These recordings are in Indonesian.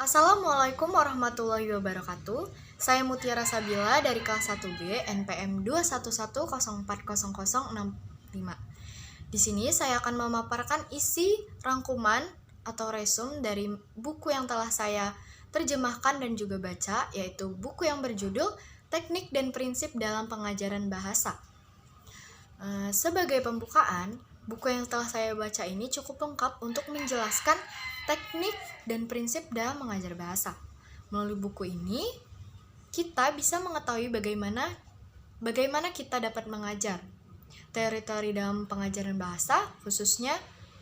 Assalamualaikum warahmatullahi wabarakatuh. Saya Mutiara Sabila dari kelas 1B NPM 211040065. Di sini saya akan memaparkan isi rangkuman atau resume dari buku yang telah saya terjemahkan dan juga baca, yaitu buku yang berjudul Teknik dan Prinsip dalam Pengajaran Bahasa. Sebagai pembukaan, buku yang telah saya baca ini cukup lengkap untuk menjelaskan teknik dan prinsip dalam mengajar bahasa. Melalui buku ini, kita bisa mengetahui bagaimana kita dapat mengajar. Teori-teori dalam pengajaran bahasa, khususnya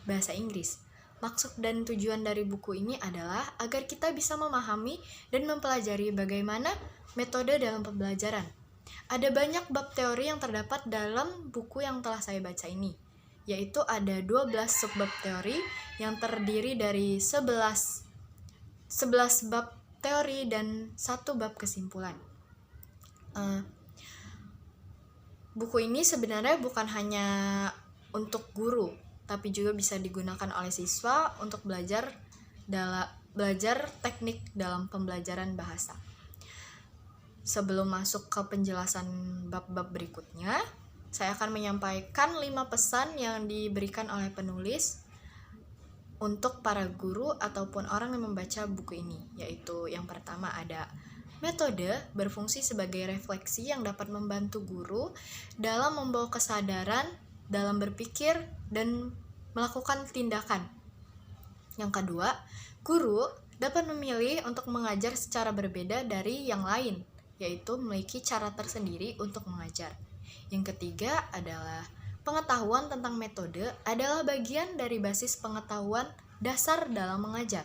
bahasa Inggris. Maksud dan tujuan dari buku ini adalah agar kita bisa memahami dan mempelajari bagaimana metode dalam pembelajaran. Ada banyak bab teori yang terdapat dalam buku yang telah saya baca ini, yaitu ada 12 subbab teori yang terdiri dari 11 bab teori dan 1 bab kesimpulan. Buku ini sebenarnya bukan hanya untuk guru, tapi juga bisa digunakan oleh siswa untuk belajar teknik dalam pembelajaran bahasa. Sebelum masuk ke penjelasan bab-bab berikutnya, saya akan menyampaikan 5 pesan yang diberikan oleh penulis untuk para guru ataupun orang yang membaca buku ini, yaitu yang pertama ada metode berfungsi sebagai refleksi yang dapat membantu guru dalam membawa kesadaran dalam berpikir dan melakukan tindakan. Yang kedua, guru dapat memilih untuk mengajar secara berbeda dari yang lain, yaitu memiliki cara tersendiri untuk mengajar. Yang ketiga adalah pengetahuan tentang metode adalah bagian dari basis pengetahuan dasar dalam mengajar.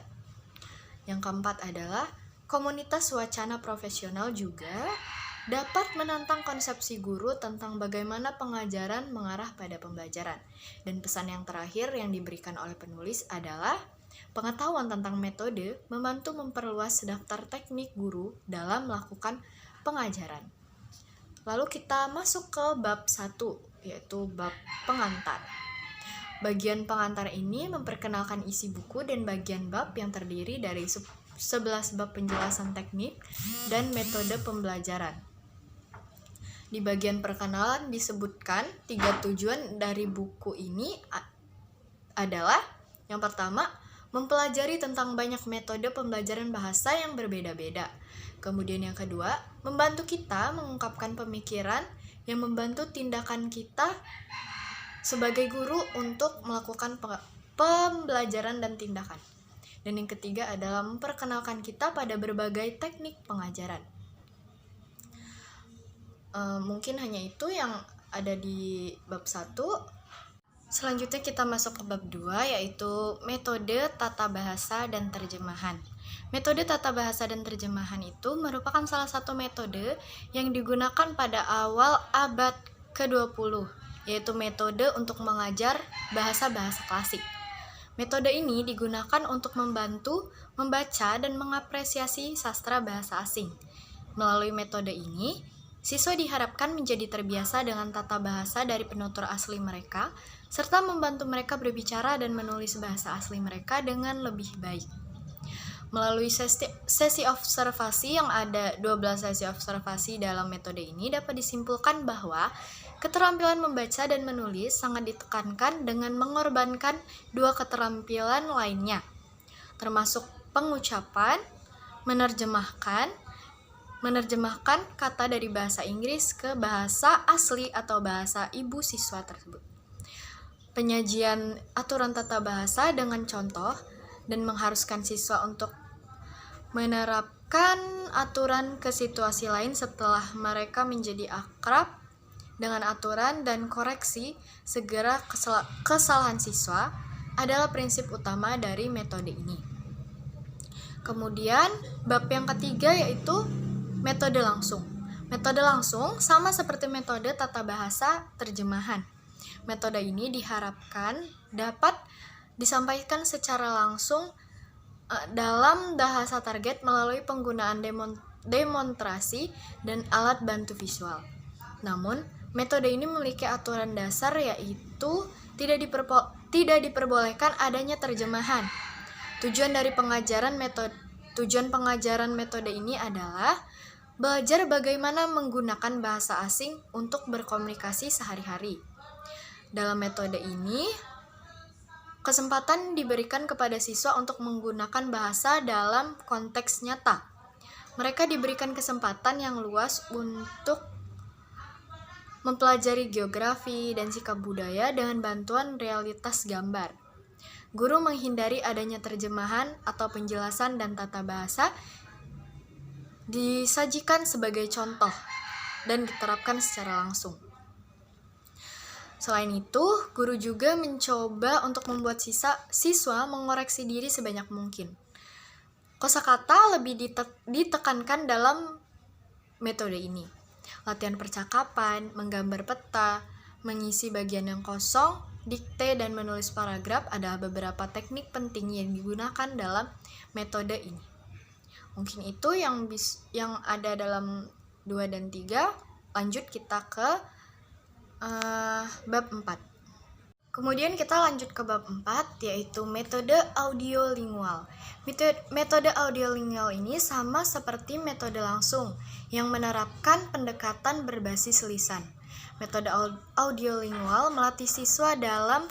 Yang keempat adalah komunitas wacana profesional juga dapat menantang konsepsi guru tentang bagaimana pengajaran mengarah pada pembelajaran. Dan pesan yang terakhir yang diberikan oleh penulis adalah pengetahuan tentang metode membantu memperluas daftar teknik guru dalam melakukan pengajaran. Lalu kita masuk ke bab 1, yaitu bab pengantar. Bagian pengantar ini memperkenalkan isi buku dan bagian bab yang terdiri dari 11 bab penjelasan teknik dan metode pembelajaran. Di bagian perkenalan disebutkan 3 tujuan dari buku ini adalah yang pertama, mempelajari tentang banyak metode pembelajaran bahasa yang berbeda-beda. Kemudian yang kedua, membantu kita mengungkapkan pemikiran yang membantu tindakan kita sebagai guru untuk melakukan pembelajaran dan tindakan. Dan yang ketiga adalah memperkenalkan kita pada berbagai teknik pengajaran. Mungkin hanya itu yang ada di bab 1. Selanjutnya kita masuk ke bab 2, yaitu metode tata bahasa dan terjemahan. Metode tata bahasa dan terjemahan itu merupakan salah satu metode yang digunakan pada awal abad ke-20, yaitu metode untuk mengajar bahasa-bahasa klasik. Metode ini digunakan untuk membantu membaca dan mengapresiasi sastra bahasa asing. Melalui metode ini, siswa diharapkan menjadi terbiasa dengan tata bahasa dari penutur asli mereka, serta membantu mereka berbicara dan menulis bahasa asli mereka dengan lebih baik. Melalui sesi observasi yang ada 12 sesi observasi dalam metode ini dapat disimpulkan bahwa keterampilan membaca dan menulis sangat ditekankan dengan mengorbankan 2 keterampilan lainnya, termasuk pengucapan, menerjemahkan kata dari bahasa Inggris ke bahasa asli atau bahasa ibu siswa tersebut. Penyajian aturan tata bahasa dengan contoh dan mengharuskan siswa untuk menerapkan aturan ke situasi lain setelah mereka menjadi akrab dengan aturan dan koreksi segera kesalahan siswa adalah prinsip utama dari metode ini. Kemudian bab yang ketiga yaitu metode langsung. Metode langsung sama seperti metode tata bahasa terjemahan. Metode ini diharapkan dapat disampaikan secara langsung dalam bahasa target melalui penggunaan demonstrasi dan alat bantu visual. Namun, metode ini memiliki aturan dasar, yaitu tidak diperbolehkan adanya terjemahan. Tujuan dari pengajaran Tujuan pengajaran metode ini adalah belajar bagaimana menggunakan bahasa asing untuk berkomunikasi sehari-hari. Dalam metode ini, kesempatan diberikan kepada siswa untuk menggunakan bahasa dalam konteks nyata. Mereka diberikan kesempatan yang luas untuk mempelajari geografi dan sikap budaya dengan bantuan realitas gambar. Guru menghindari adanya terjemahan atau penjelasan dan tata bahasa disajikan sebagai contoh dan diterapkan secara langsung. Selain itu, guru juga mencoba untuk membuat siswa mengoreksi diri sebanyak mungkin. Kosakata lebih ditekankan dalam metode ini. Latihan percakapan, menggambar peta, mengisi bagian yang kosong, dikte, dan menulis paragraf adalah beberapa teknik penting yang digunakan dalam metode ini. Mungkin itu yang ada dalam 2 dan 3. Lanjut kita ke bab 4. Kemudian kita lanjut ke bab 4, yaitu metode audiolingual. Metode audiolingual ini sama seperti metode langsung yang menerapkan pendekatan berbasis lisan. Metode audiolingual melatih siswa dalam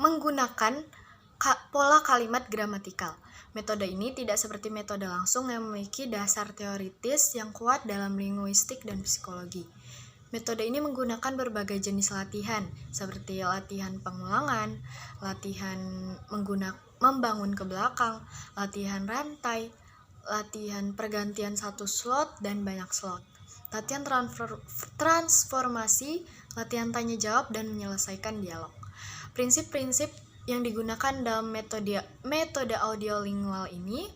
menggunakan pola kalimat gramatikal. Metode ini tidak seperti metode langsung yang memiliki dasar teoritis yang kuat dalam linguistik dan psikologi. Metode ini menggunakan berbagai jenis latihan, seperti latihan pengulangan, latihan membangun ke belakang, latihan rantai, latihan pergantian satu slot, dan banyak slot. Latihan transformasi, latihan tanya jawab, dan menyelesaikan dialog. Prinsip-prinsip yang digunakan dalam metode audiolingual ini,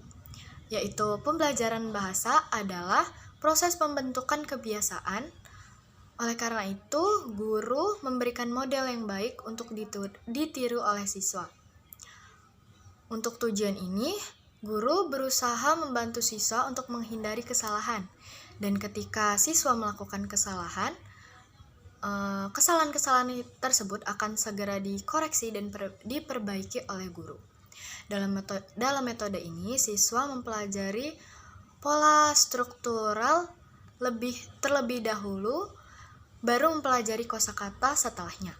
yaitu pembelajaran bahasa adalah proses pembentukan kebiasaan. Oleh karena itu, guru memberikan model yang baik untuk ditiru oleh siswa. Untuk tujuan ini, guru berusaha membantu siswa untuk menghindari kesalahan. Dan ketika siswa melakukan kesalahan tersebut akan segera dikoreksi dan diperbaiki oleh guru. Dalam metode ini, siswa mempelajari pola struktural terlebih dahulu, baru mempelajari kosakata setelahnya.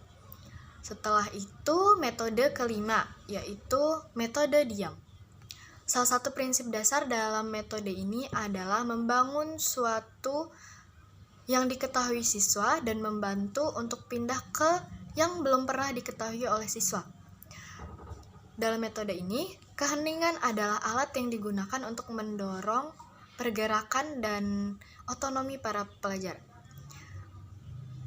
Setelah itu, metode kelima, yaitu metode diam. Salah satu prinsip dasar dalam metode ini adalah membangun suatu yang diketahui siswa dan membantu untuk pindah ke yang belum pernah diketahui oleh siswa. Dalam metode ini, keheningan adalah alat yang digunakan untuk mendorong pergerakan dan otonomi para pelajar.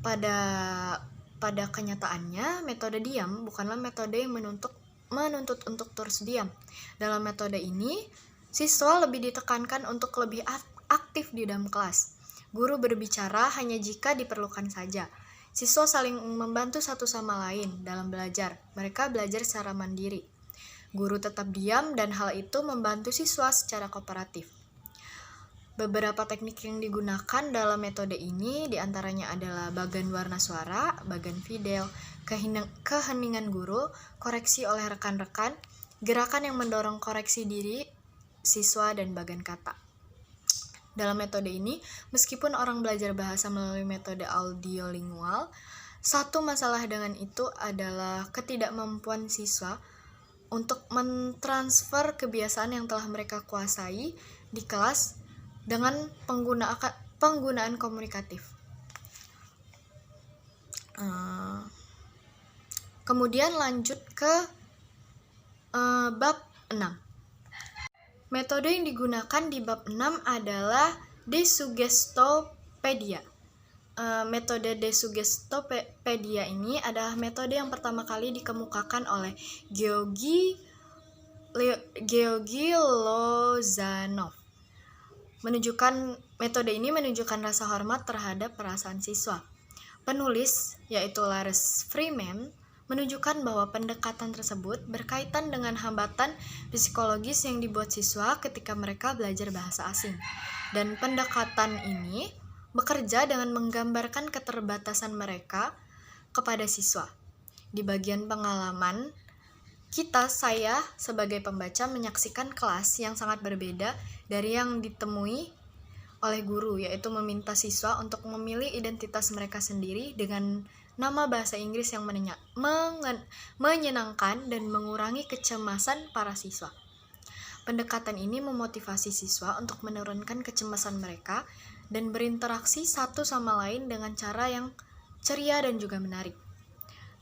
Pada kenyataannya, metode diam bukanlah metode yang menuntut untuk terus diam. Dalam metode ini, siswa lebih ditekankan untuk lebih aktif di dalam kelas. Guru berbicara hanya jika diperlukan saja. Siswa saling membantu satu sama lain dalam belajar. Mereka belajar secara mandiri. Guru tetap diam dan hal itu membantu siswa secara kooperatif. Beberapa teknik yang digunakan dalam metode ini diantaranya adalah bagan warna suara, bagan video, keheningan guru, koreksi oleh rekan-rekan, gerakan yang mendorong koreksi diri siswa, dan bagan kata. Dalam metode ini, meskipun orang belajar bahasa melalui metode audiolingual, satu masalah dengan itu adalah ketidakmampuan siswa untuk mentransfer kebiasaan yang telah mereka kuasai di kelas dengan penggunaan komunikatif. Kemudian lanjut ke bab 6. Metode yang digunakan di bab 6 adalah desugestopedia. Metode desugestopedia ini adalah metode yang pertama kali dikemukakan oleh Georgi Lozanov. Metode ini menunjukkan rasa hormat terhadap perasaan siswa. Penulis, yaitu Lars Freeman, menunjukkan bahwa pendekatan tersebut berkaitan dengan hambatan psikologis yang dibuat siswa ketika mereka belajar bahasa asing. Dan pendekatan ini bekerja dengan menggambarkan keterbatasan mereka kepada siswa. Di bagian pengalaman, saya sebagai pembaca menyaksikan kelas yang sangat berbeda dari yang ditemui oleh guru, yaitu meminta siswa untuk memilih identitas mereka sendiri dengan nama bahasa Inggris yang menyenangkan dan mengurangi kecemasan para siswa. Pendekatan ini memotivasi siswa untuk menurunkan kecemasan mereka dan berinteraksi satu sama lain dengan cara yang ceria dan juga menarik.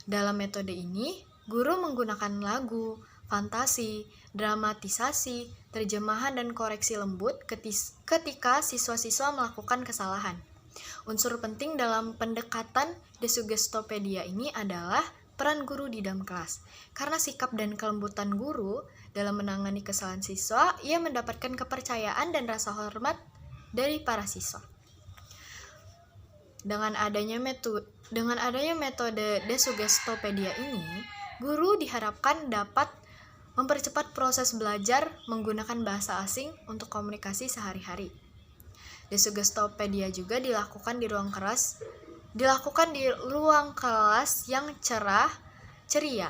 Dalam metode ini, guru menggunakan lagu, fantasi, dramatisasi, terjemahan, dan koreksi lembut ketika siswa-siswa melakukan kesalahan. Unsur penting dalam pendekatan desugestopedia ini adalah peran guru di dalam kelas. Karena sikap dan kelembutan guru dalam menangani kesalahan siswa, ia mendapatkan kepercayaan dan rasa hormat dari para siswa. Dengan adanya metode desugestopedia ini, guru diharapkan dapat mempercepat proses belajar menggunakan bahasa asing untuk komunikasi sehari-hari. Desugestopedia juga dilakukan di ruang kelas yang cerah, ceria.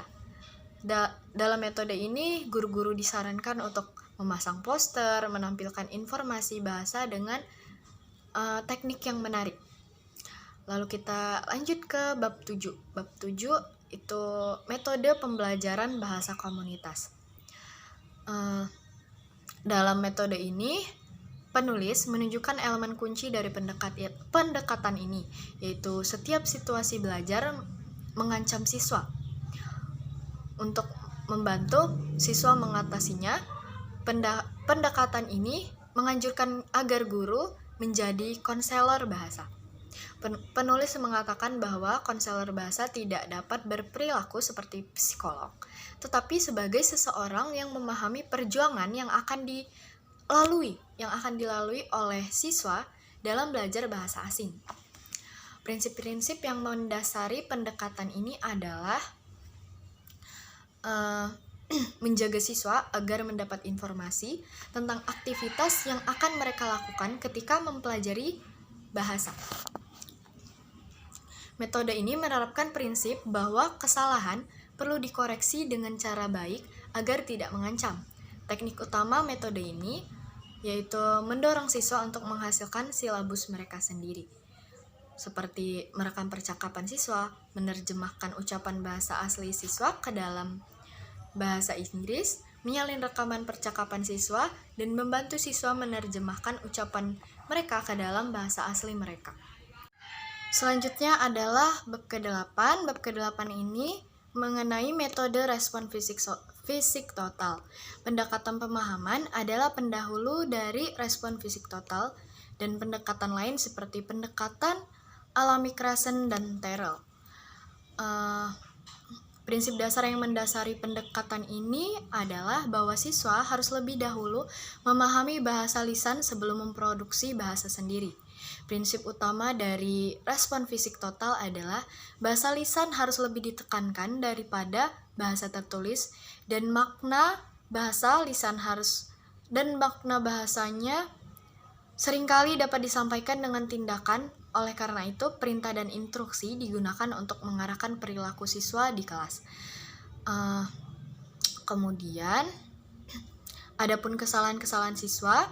Dalam metode ini, guru-guru disarankan untuk memasang poster, menampilkan informasi bahasa dengan teknik yang menarik. Lalu kita lanjut ke bab 7. Bab 7 itu metode pembelajaran bahasa komunitas. Dalam metode ini, penulis menunjukkan elemen kunci dari pendekatan ini, yaitu setiap situasi belajar mengancam siswa. Untuk membantu siswa mengatasinya, pendekatan ini menganjurkan agar guru menjadi konselor bahasa. Penulis mengatakan bahwa konselor bahasa tidak dapat berperilaku seperti psikolog, tetapi sebagai seseorang yang memahami perjuangan yang akan dilalui oleh siswa dalam belajar bahasa asing. Prinsip-prinsip yang mendasari pendekatan ini adalah menjaga siswa agar mendapat informasi tentang aktivitas yang akan mereka lakukan ketika mempelajari bahasa. Metode ini menerapkan prinsip bahwa kesalahan perlu dikoreksi dengan cara baik agar tidak mengancam. Teknik utama metode ini yaitu mendorong siswa untuk menghasilkan silabus mereka sendiri, seperti merekam percakapan siswa, menerjemahkan ucapan bahasa asli siswa ke dalam bahasa Inggris, menyalin rekaman percakapan siswa, dan membantu siswa menerjemahkan ucapan mereka ke dalam bahasa asli mereka. Selanjutnya adalah bab ke-8. Bab ke-8 ini mengenai metode respon fisik total. Pendekatan pemahaman adalah pendahulu dari respon fisik total dan pendekatan lain seperti pendekatan alami Krashen dan Terrell. Prinsip dasar yang mendasari pendekatan ini adalah bahwa siswa harus lebih dahulu memahami bahasa lisan sebelum memproduksi bahasa sendiri. Prinsip utama dari respon fisik total adalah bahasa lisan harus lebih ditekankan daripada bahasa tertulis, dan makna bahasanya seringkali dapat disampaikan dengan tindakan. Oleh karena itu, perintah dan instruksi digunakan untuk mengarahkan perilaku siswa di kelas. Kemudian, adapun kesalahan-kesalahan siswa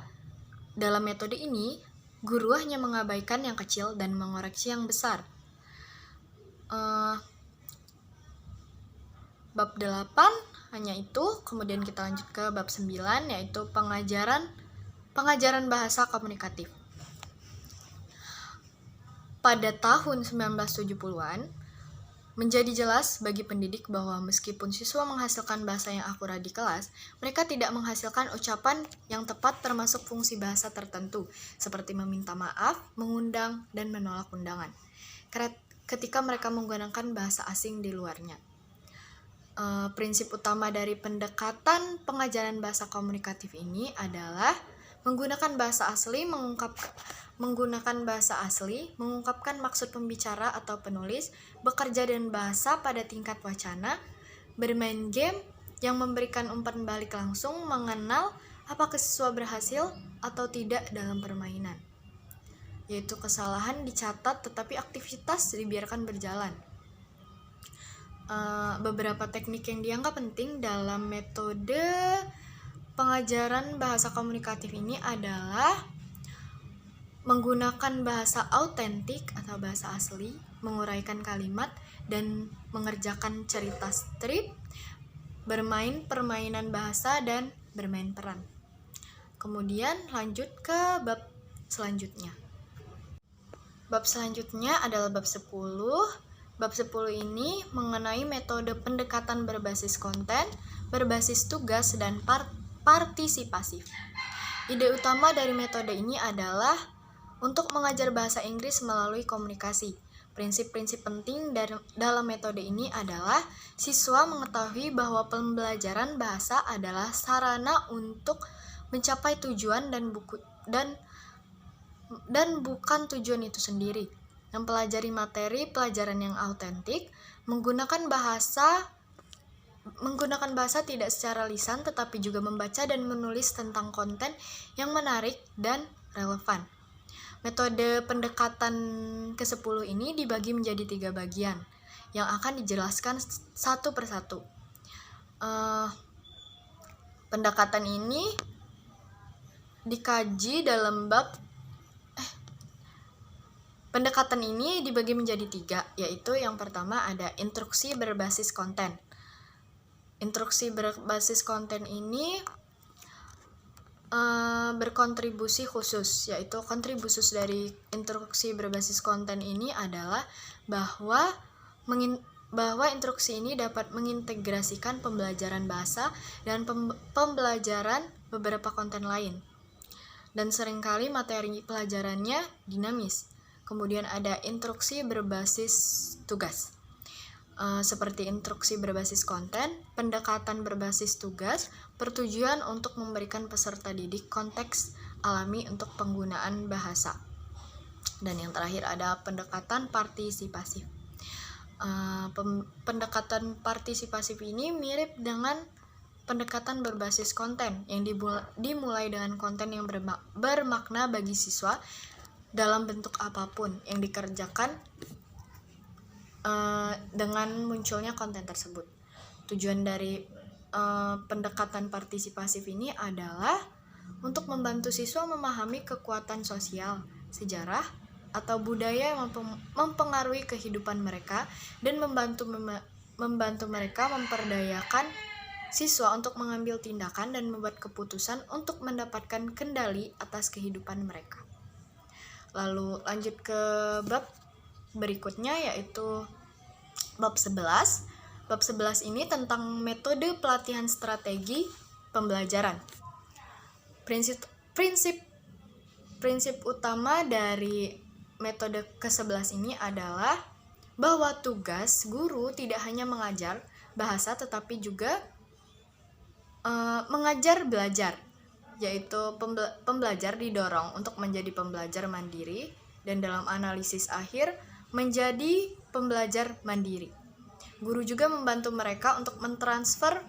dalam metode ini, guru hanya mengabaikan yang kecil dan mengoreksi yang besar. Bab 8 hanya itu. Kemudian kita lanjut ke bab 9, yaitu pengajaran bahasa komunikatif. Pada tahun 1970-an, menjadi jelas bagi pendidik bahwa meskipun siswa menghasilkan bahasa yang akurat di kelas, mereka tidak menghasilkan ucapan yang tepat termasuk fungsi bahasa tertentu, seperti meminta maaf, mengundang, dan menolak undangan, ketika mereka menggunakan bahasa asing di luarnya. Prinsip utama dari pendekatan pengajaran bahasa komunikatif ini adalah menggunakan bahasa asli, mengungkapkan maksud pembicara atau penulis, bekerja dan bahasa pada tingkat wacana, bermain game yang memberikan umpan balik langsung, mengenal apakah siswa berhasil atau tidak dalam permainan, yaitu kesalahan dicatat tetapi aktivitas dibiarkan berjalan. beberapa teknik yang dianggap penting dalam metode pengajaran bahasa komunikatif ini adalah menggunakan bahasa autentik atau bahasa asli, menguraikan kalimat, dan mengerjakan cerita strip, bermain permainan bahasa, dan bermain peran. Kemudian lanjut ke bab selanjutnya. Bab selanjutnya adalah bab 10. Bab 10 ini mengenai metode pendekatan berbasis konten, berbasis tugas, dan partisipasif. Ide utama dari metode ini adalah untuk mengajar bahasa Inggris melalui komunikasi. Prinsip-prinsip penting dalam metode ini adalah siswa mengetahui bahwa pembelajaran bahasa adalah sarana untuk mencapai tujuan dan bukan tujuan itu sendiri. Mempelajari materi pelajaran yang autentik, menggunakan bahasa tidak secara lisan tetapi juga membaca dan menulis tentang konten yang menarik dan relevan. Metode pendekatan ke-10 ini dibagi menjadi 3 bagian yang akan dijelaskan satu persatu. Pendekatan ini dikaji dalam Pendekatan ini dibagi menjadi 3, yaitu yang pertama ada instruksi berbasis konten. Instruksi berbasis konten ini berkontribusi khusus, yaitu kontribusi dari instruksi berbasis konten ini adalah bahwa instruksi ini dapat mengintegrasikan pembelajaran bahasa dan pembelajaran beberapa konten lain. Dan seringkali materi pelajarannya dinamis. Kemudian ada instruksi berbasis tugas. Seperti instruksi berbasis konten, pendekatan berbasis tugas, bertujuan untuk memberikan peserta didik konteks alami untuk penggunaan bahasa. Dan yang terakhir ada pendekatan partisipasif. Pendekatan partisipasif ini mirip dengan pendekatan berbasis konten yang dimulai dengan konten yang bermakna bagi siswa dalam bentuk apapun yang dikerjakan dengan munculnya konten tersebut. Tujuan dari pendekatan partisipasif ini adalah untuk membantu siswa memahami kekuatan sosial, sejarah, atau budaya yang mempengaruhi kehidupan mereka dan membantu mereka memperdayakan siswa untuk mengambil tindakan dan membuat keputusan untuk mendapatkan kendali atas kehidupan mereka. Lalu lanjut ke bab berikutnya, yaitu bab 11. Bab 11 ini tentang metode pelatihan strategi pembelajaran. Prinsip utama dari metode ke-11 ini adalah bahwa tugas guru tidak hanya mengajar bahasa tetapi juga mengajar belajar, yaitu pembelajar didorong untuk menjadi pembelajar mandiri dan dalam analisis akhir menjadi pembelajar mandiri. Guru juga membantu mereka untuk mentransfer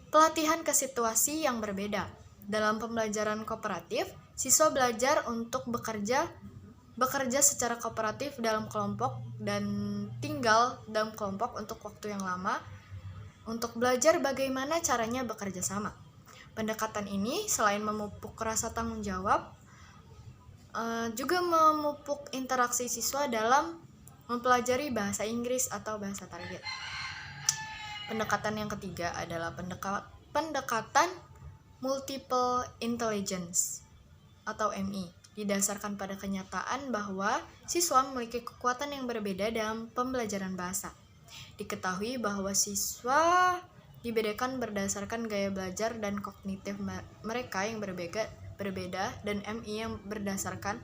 pelatihan ke situasi yang berbeda. Dalam pembelajaran kooperatif, siswa belajar untuk bekerja secara kooperatif dalam kelompok dan tinggal dalam kelompok untuk waktu yang lama untuk belajar bagaimana caranya bekerja sama. Pendekatan ini selain memupuk rasa tanggung jawab, juga memupuk interaksi siswa dalam mempelajari bahasa Inggris atau bahasa target. Pendekatan yang ketiga adalah pendekatan multiple intelligence atau MI, didasarkan pada kenyataan bahwa siswa memiliki kekuatan yang berbeda dalam pembelajaran bahasa. Diketahui bahwa siswa dibedakan berdasarkan gaya belajar dan kognitif mereka yang berbeda dan MI yang berdasarkan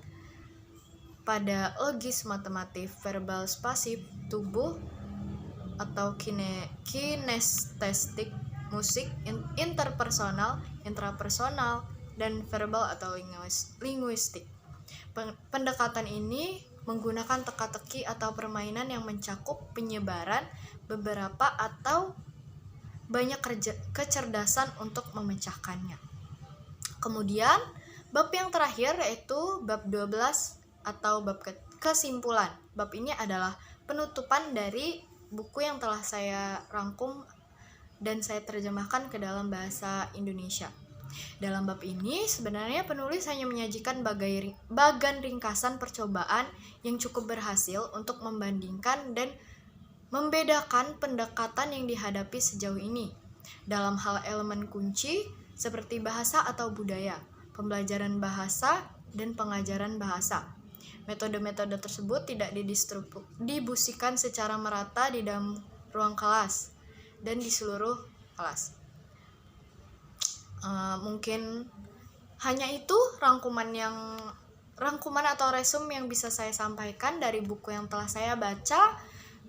pada logis matematif, verbal spasif, tubuh atau kinestetik, musik, interpersonal, intrapersonal, dan verbal atau linguistik. Pendekatan ini menggunakan teka-teki atau permainan yang mencakup penyebaran beberapa atau banyak kecerdasan untuk memecahkannya. Kemudian, bab yang terakhir yaitu bab 12 atau bab kesimpulan. Bab ini adalah penutupan dari buku yang telah saya rangkum dan saya terjemahkan ke dalam bahasa Indonesia. Dalam bab ini, sebenarnya penulis hanya menyajikan bagan ringkasan percobaan yang cukup berhasil untuk membandingkan dan membedakan pendekatan yang dihadapi sejauh ini dalam hal elemen kunci seperti bahasa atau budaya, pembelajaran bahasa, dan pengajaran bahasa. Metode-metode tersebut tidak didistribusikan secara merata di dalam ruang kelas dan di seluruh kelas. Mungkin hanya itu rangkuman atau resume yang bisa saya sampaikan dari buku yang telah saya baca,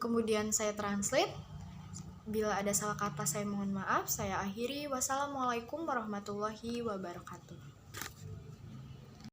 kemudian saya translate. Bila ada salah kata saya mohon maaf. Saya akhiri. Wassalamualaikum warahmatullahi wabarakatuh.